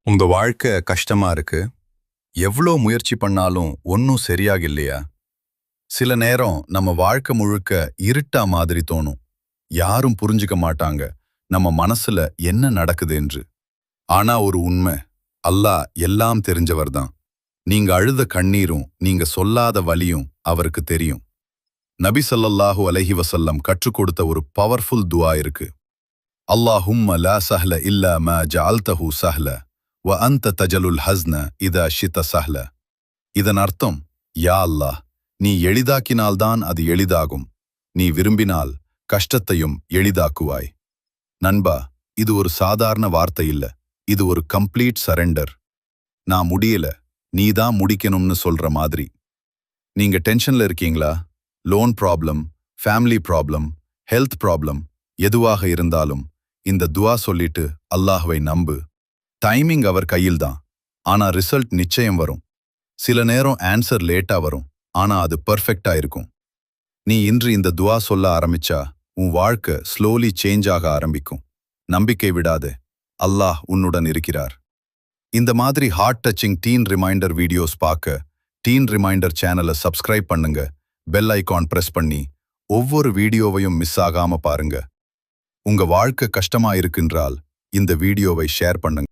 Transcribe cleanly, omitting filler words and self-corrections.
உங்க வாழ்க்கை கஷ்டமா இருக்கு. எவ்ளோ முயற்சி பண்ணாலும் ஒன்னும் சரியாக இல்லையா? சில நேரம் நம்ம வாழ்க்கை முழுக்க இருட்டா மாதிரி தோணும். யாரும் புரிஞ்சுக்க மாட்டாங்க நம்ம மனசுல என்ன நடக்குது என்று. ஆனா ஒரு உண்மை, அல்லாஹ் எல்லாம் தெரிஞ்சவர்தான். நீங்க அழுத கண்ணீரும் நீங்க சொல்லாத வலியும் அவருக்கு தெரியும். நபி ஸல்லல்லாஹு அலைஹி வஸல்லம் கற்றுக் கொடுத்த ஒரு பவர்ஃபுல் துஆ இருக்கு. அல்லாஹும்ம லா சஹ்ல இல்லா மா ஜஅல்தஹு சஹ்ல வ அன்த தஜலுல் ஹஸ்ன இதா ஷித சஹ்ல. இதன் அர்த்தம், யா அல்லாஹ், நீ எளிதாக்கினால்தான் அது எளிதாகும். நீ விரும்பினால் கஷ்டத்தையும் எளிதாக்குவாய். நண்பா, இது ஒரு சாதாரண வார்த்தை இல்ல. இது ஒரு கம்ப்ளீட் சரெண்டர். நான் முடியல, நீதான் முடிக்கணும்னு சொல்ற மாதிரி. நீங்க டென்ஷன்ல இருக்கீங்களா? Loan problem, family problem, health problem, எதுவாக இருந்தாலும் இந்த துஆ சொல்லிட்டு அல்லாஹ்வை நம்பு. டைமிங் அவர் கையில்தான். ஆனா ரிசல்ட் நிச்சயம் வரும். சில நேரம் ஆன்சர் லேட்டா வரும். ஆனா அது பெர்ஃபெக்ட்டா இருக்கும். நீ இன்று இந்த துஆ சொல்ல ஆரம்பிச்சா உன் வாழ்க்கை ஸ்லோலி சேஞ்ச் ஆக ஆரம்பிக்கும். நம்பிக்கை விடாதே. அல்லாஹ் உன்னுடன் இருக்கிறார். இந்த மாதிரி heart touching teen reminder videos பார்க்க டீன் ரிமைண்டர் சேனலை சப்ஸ்கிரைப் பண்ணுங்க. பெல் ஐகான் பிரஸ் பண்ணி ஒவ்வொரு வீடியோவையும் மிஸ் ஆகாம பாருங்க. உங்க வாழ்க்கை கஷ்டமா இருக்குன்றால் இந்த வீடியோவை ஷேர் பண்ணுங்க.